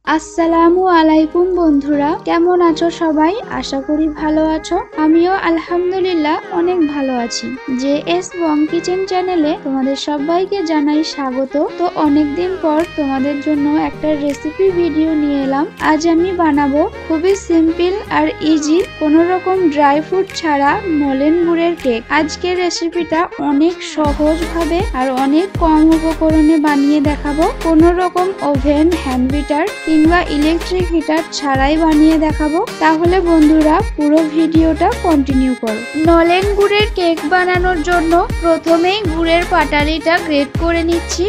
আসসালামু আলাইকুম বন্ধুরা, কেমন আছো সবাই? আশা করি ভালো আছো। আমিও আলহামদুলিল্লাহ অনেক ভালো আছি। জেএস বং কিচেন চ্যানেলে তোমাদের সবাইকে জানাই স্বাগত। তো অনেকদিন পর তোমাদের জন্য একটা রেসিপি ভিডিও নিয়ে এলাম। আজ আমি বানাবো খুবই সিম্পল আর ইজি, কোনো রকম ড্রাই ফ্রুট ছাড়া নলেন গুড়ের কেক। আজকের রেসিপিটা অনেক সহজভাবে আর অনেক কম উপকরণে বানিয়ে দেখাবো। কোনো রকম ওভেন, হ্যান্ড বিটার কিংবা ইলেকট্রিক হিটার ছাড়াই বানিয়ে দেখাবো। তাহলে বন্ধুরা পুরো ভিডিওটা কন্টিনিউ করো। নলেন গুড়ের কেক বানানোর জন্য প্রথমেই গুড়ের পাটালিটা গ্রেট করে নিচ্ছি।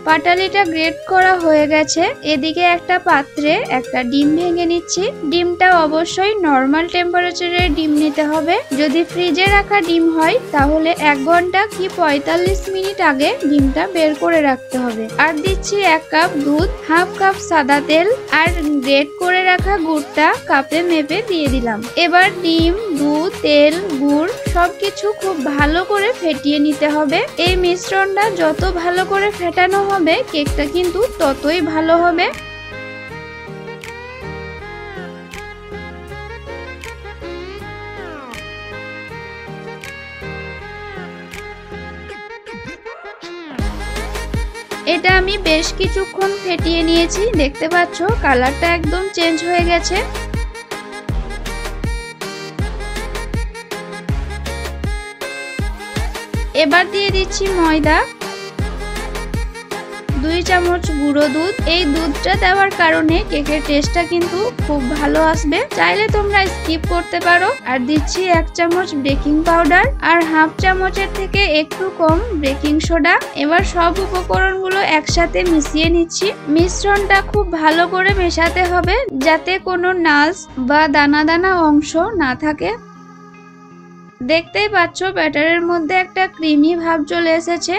পাটালিটা গ্রেট করা হয়ে গেছে। এদিকে একটা পাত্রে একটা ডিম ভেঙে নিচ্ছি। ডিমটা অবশ্যই নর্মাল টেম্পারেচারে ডিম নিতে হবে। যদি ফ্রিজে রাখা ডিম হয় তাহলে 1 ঘন্টা কি 45 মিনিট আগে ডিমটা বের করে রাখতে হবে। আর দিচ্ছি 1 কাপ দুধ, হাফ কাপ সাদা তেল আর গ্রেট করে রাখা গুড়টা কাপে মেপে দিয়ে দিলাম। এবার ডিম, দুধ, তেল, গুড় সবকিছু খুব ভালো করে ফেটিয়ে নিতে হবে। এই মিশ্রণটা যত ভালো করে ফেটানো হবে কেকটা কিন্তু ততই ভালো হবে। এটা আমি বেশ কিছুক্ষণ ফেটিয়ে নিয়েছি। দেখতে পাচ্ছ কালারটা একদম চেঞ্জ হয়ে গেছে। এবার দিয়ে দিচ্ছি ময়দা, 2 চামচ গুঁড়ো দুধ। এই দুধটা দেওয়ার কারণে কেকের টেস্টটা কিন্তু খুব ভালো আসবে। চাইলে তোমরা স্কিপ করতে পারো। আর দিচ্ছি 1 চামচ বেকিং পাউডার আর হাফ চামচের থেকে একটু কম বেকিং সোডা। এবার সব উপকরণগুলো একসাথে মিশিয়ে নিচ্ছি। মিশ্রণটা খুব ভালো করে মেশাতে হবে যাতে কোনো নালস বা দানা দানা অংশ না থাকে। দেখতেই পাচ্ছ ব্যাটারের মধ্যে একটা ক্রিমি ভাব চলে এসেছে।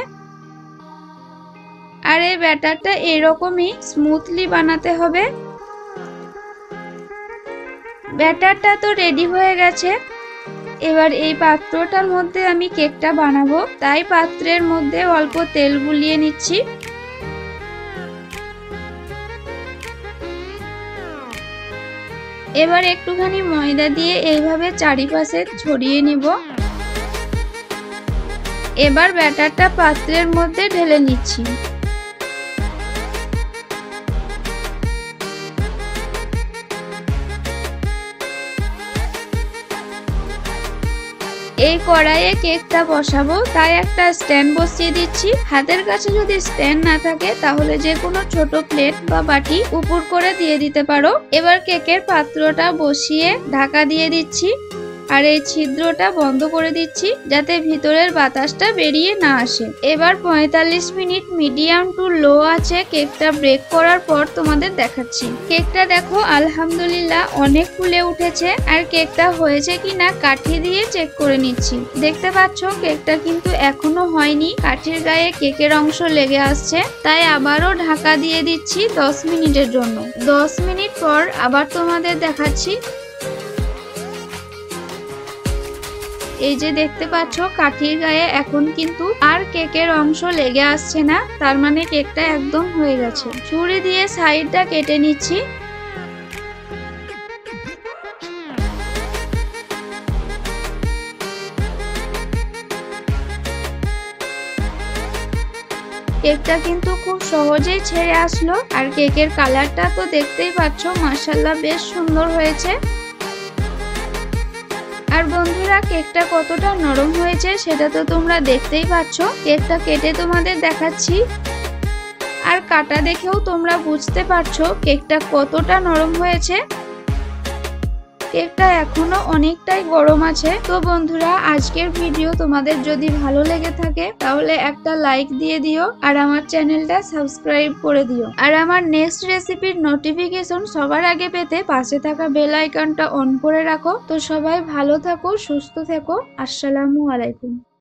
আর এই ব্যাটারটা এরকমই স্মুথলি বানাতে হবে। ব্যাটারটা তো রেডি হয়ে গেছে। এবার এই পাত্রটার মধ্যে আমি কেকটা বানাবো, তাই পাত্রের মধ্যে অল্প তেল বুলিয়ে নিচ্ছি। এবার একটুখানি ময়দা দিয়ে এইভাবে চারিপাশে ছড়িয়ে নিব। এবার ব্যাটারটা পাত্রের মধ্যে ঢেলে নিচ্ছি। এই কড়াইয়ে কেকটা বসাবো, তাই একটা স্ট্যান্ড বসিয়ে দিচ্ছি। হাতের কাছে যদি স্ট্যান্ড না থাকে তাহলে যে কোনো ছোট প্লেট বা বাটি উপর করে দিয়ে দিতে পারো। এবার কেকের পাত্রটা বসিয়ে ঢাকা দিয়ে দিচ্ছি আর এই ছিদ্রটা বন্ধ করে দিচ্ছি যাতে ভিতরের বাতাসটা বেরিয়ে না আসে। এবার 45 মিনিট মিডিয়াম টু লো আছে কেকটা বেক করার পর তোমাদের দেখাচ্ছি। কেকটা দেখো আলহামদুলিল্লাহ অনেক ফুলে উঠেছে। আর কেকটা হয়েছে কিনা কাঠি দিয়ে চেক করে নিচ্ছি। দেখতে পাচ্ছ কেকটা কিন্তু এখনো হয়নি, কাঠির গায়ে কেকের অংশ লেগে আসছে। তাই আবারও ঢাকা দিয়ে দিচ্ছি 10 মিনিটের জন্য। 10 মিনিট পর আবার তোমাদের দেখাচ্ছি। এই যে দেখতে পাচ্ছ কাঠির গায়ে এখন কিন্তু আর কেকের অংশ লেগে আসছে না, তার মানে কেকটা একদম হয়ে গেছে। ছুরি দিয়ে সাইডটা কেটে নিচ্ছি। কেকটা কিন্তু খুব সহজেই ছেড়ে আসলো। আর কেকের কালারটা তো দেখতেই পাচ্ছ, মাশাআল্লাহ বেশ সুন্দর হয়েছে। আর বন্ধুরা কেকটা কতটা নরম হয়েছে সেটা তো তোমরা দেখতেই পাচ্ছ। কেকটা কেটে তোমাদের দেখাচ্ছি। আর কাটা দেখেও তোমরা বুঝতে পারছো কেকটা কতটা নরম হয়েছে। কেকটা এখনো অনেকটাই গরম আছে। তো বন্ধুরা আজকের ভিডিও তোমাদের যদি ভালো লেগে থাকে তাহলে একটা লাইক দিয়ে দিও আর আমার চ্যানেলটা সাবস্ক্রাইব করে দিও। আর আমার নেক্সট রেসিপির নোটিফিকেশন সবার আগে পেতে পাশে থাকা বেল আইকনটা অন করে রাখো। তো সবাই ভালো থাকো, সুস্থ থেকো। আসসালামু আলাইকুম।